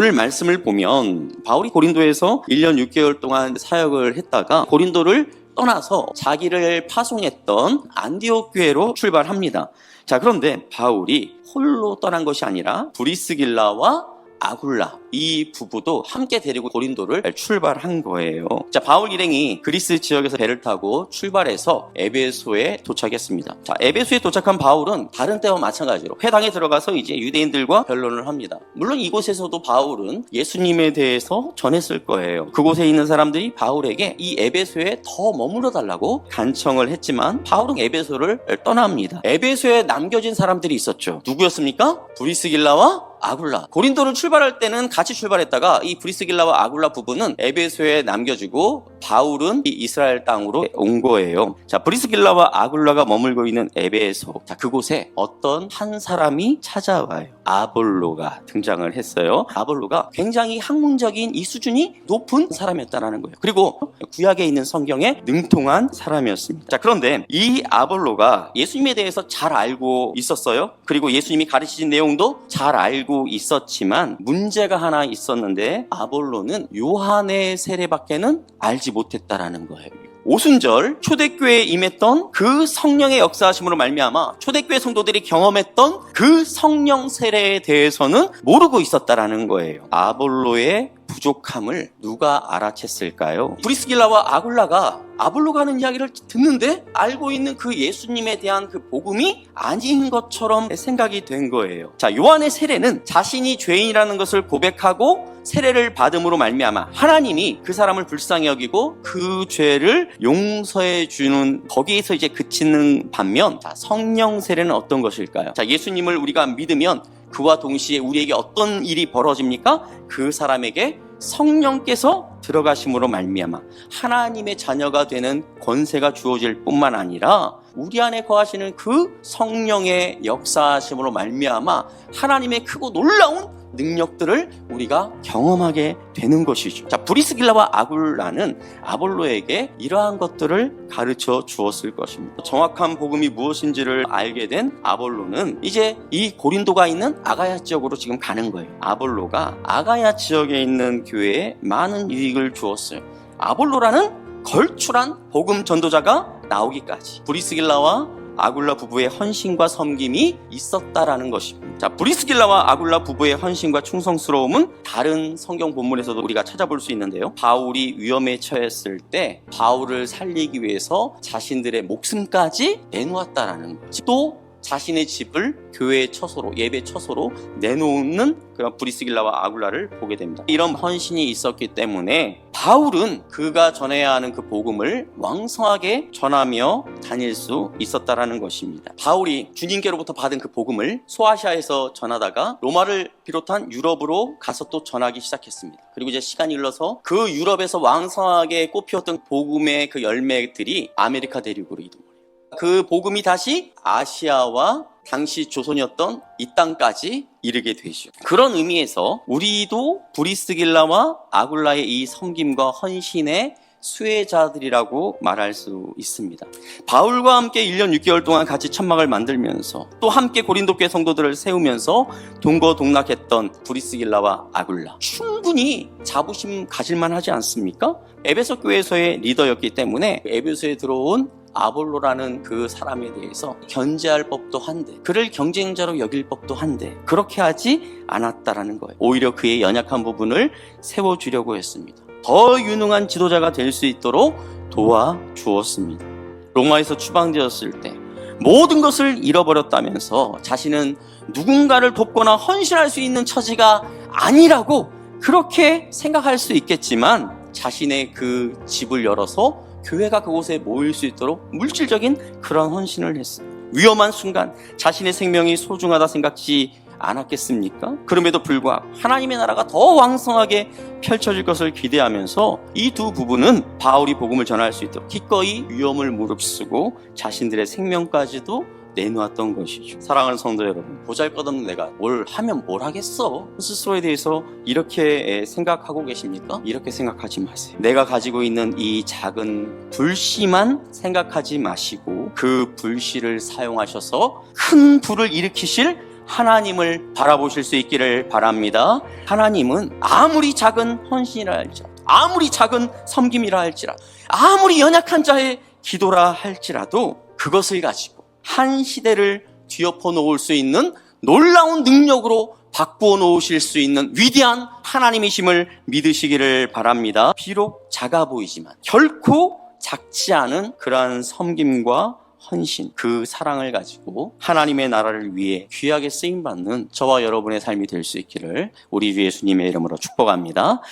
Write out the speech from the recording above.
오늘 말씀을 보면 바울이 고린도에서 1년 6개월 동안 사역을 했다가 고린도를 떠나서 자기를 파송했던 안디옥 교회로 출발합니다. 자, 그런데 바울이 홀로 떠난 것이 아니라 브리스길라와 아굴라 이 부부도 함께 데리고 고린도를 출발한 거예요. 자, 바울 일행이 그리스 지역에서 배를 타고 출발해서 에베소에 도착했습니다. 자, 에베소에 도착한 바울은 다른 때와 마찬가지로 회당에 들어가서 이제 유대인들과 변론을 합니다. 물론 이곳에서도 바울은 예수님에 대해서 전했을 거예요. 그곳에 있는 사람들이 바울에게 이 에베소에 더 머물러 달라고 간청을 했지만 바울은 에베소를 떠납니다. 에베소에 남겨진 사람들이 있었죠. 누구였습니까? 브리스길라와 아굴라. 고린도를 출발할 때는 같이 출발했다가 이 브리스길라와 아굴라 부부는 에베소에 남겨지고 바울은 이 이스라엘 땅으로 온 거예요. 자, 브리스길라와 아굴라가 머물고 있는 에베소. 자, 그곳에 어떤 한 사람이 찾아와요. 아볼로가 등장을 했어요. 아볼로가 굉장히 학문적인 이 수준이 높은 사람이었다는 거예요. 그리고 구약에 있는 성경에 능통한 사람이었습니다. 자, 그런데 이 아볼로가 예수님에 대해서 잘 알고 있었어요. 그리고 예수님이 가르치신 내용도 잘 알고 있었지만 문제가 하나 있었는데 아볼로는 요한의 세례밖에는 알지 못했다라는 거예요. 오순절 초대교회에 임했던 그 성령의 역사하심으로 말미암아 초대교회 성도들이 경험했던 그 성령 세례에 대해서는 모르고 있었다라는 거예요. 아볼로의 부족함을 누가 알아챘을까요? 브리스길라와 아굴라가 아볼로가 하는 이야기를 듣는데 알고 있는 그 예수님에 대한 그 복음이 아닌 것처럼 생각이 된 거예요. 자, 요한의 세례는 자신이 죄인이라는 것을 고백하고 세례를 받음으로 말미암아 하나님이 그 사람을 불쌍히 여기고 그 죄를 용서해 주는 거기에서 이제 그치는 반면, 자, 성령 세례는 어떤 것일까요? 자, 예수님을 우리가 믿으면 그와 동시에 우리에게 어떤 일이 벌어집니까? 그 사람에게 성령께서 들어가심으로 말미암아 하나님의 자녀가 되는 권세가 주어질 뿐만 아니라 우리 안에 거하시는 그 성령의 역사하심으로 말미암아 하나님의 크고 놀라운 능력들을 우리가 경험하게 되는 것이죠. 자, 브리스길라와 아굴라는 아볼로에게 이러한 것들을 가르쳐 주었을 것입니다. 정확한 복음이 무엇인지를 알게 된 아볼로는 이제 이 고린도가 있는 아가야 지역으로 지금 가는 거예요. 아볼로가 아가야 지역에 있는 교회에 많은 유익을 주었어요. 아볼로라는 걸출한 복음 전도자가 나오기까지 브리스길라와 아굴라 부부의 헌신과 섬김이 있었다라는 것입니다. 자, 브리스길라와 아굴라 부부의 헌신과 충성스러움은 다른 성경 본문에서도 우리가 찾아볼 수 있는데요. 바울이 위험에 처했을 때 바울을 살리기 위해서 자신들의 목숨까지 내놓았다라는 거죠. 또 자신의 집을 교회의 처소로, 예배 처소로 내놓는 그런 브리스길라와 아굴라를 보게 됩니다. 이런 헌신이 있었기 때문에 바울은 그가 전해야 하는 그 복음을 왕성하게 전하며 다닐 수 있었다라는 것입니다. 바울이 주님께로부터 받은 그 복음을 소아시아에서 전하다가 로마를 비롯한 유럽으로 가서 또 전하기 시작했습니다. 그리고 이제 시간이 흘러서 그 유럽에서 왕성하게 꽃피웠던 복음의 그 열매들이 아메리카 대륙으로 이동해요. 그 복음이 다시 아시아와 당시 조선이었던 이 땅까지 이르게 되죠. 그런 의미에서 우리도 브리스길라와 아굴라의 이 섬김과 헌신의 수혜자들이라고 말할 수 있습니다. 바울과 함께 1년 6개월 동안 같이 천막을 만들면서 또 함께 고린도 교회 성도들을 세우면서 동거동락했던 브리스길라와 아굴라, 충분히 자부심 가질만 하지 않습니까? 에베소 교회에서의 리더였기 때문에 에베소에 들어온 아볼로라는 그 사람에 대해서 견제할 법도 한데, 그를 경쟁자로 여길 법도 한데 그렇게 하지 않았다라는 거예요. 오히려 그의 연약한 부분을 세워주려고 했습니다. 더 유능한 지도자가 될 수 있도록 도와주었습니다. 로마에서 추방되었을 때 모든 것을 잃어버렸다면서 자신은 누군가를 돕거나 헌신할 수 있는 처지가 아니라고 그렇게 생각할 수 있겠지만 자신의 그 집을 열어서 교회가 그곳에 모일 수 있도록 물질적인 그런 헌신을 했어요. 위험한 순간 자신의 생명이 소중하다 생각지 않았겠습니까? 그럼에도 불구하고 하나님의 나라가 더 왕성하게 펼쳐질 것을 기대하면서 이 두 부부는 바울이 복음을 전할 수 있도록 기꺼이 위험을 무릅쓰고 자신들의 생명까지도 내놓았던 것이죠. 사랑하는 성도 여러분, 보잘것없는 내가 뭘 하면 뭘 하겠어? 스스로에 대해서 이렇게 생각하고 계십니까? 이렇게 생각하지 마세요. 내가 가지고 있는 이 작은 불씨만 생각하지 마시고 그 불씨를 사용하셔서 큰 불을 일으키실 하나님을 바라보실 수 있기를 바랍니다. 하나님은 아무리 작은 헌신이라 할지라도, 아무리 작은 섬김이라 할지라도, 아무리 연약한 자의 기도라 할지라도 그것을 가지고 한 시대를 뒤엎어 놓을 수 있는 놀라운 능력으로 바꾸어 놓으실 수 있는 위대한 하나님이심을 믿으시기를 바랍니다. 비록 작아 보이지만 결코 작지 않은 그러한 섬김과 헌신, 그 사랑을 가지고 하나님의 나라를 위해 귀하게 쓰임받는 저와 여러분의 삶이 될 수 있기를 우리 주 예수님의 이름으로 축복합니다.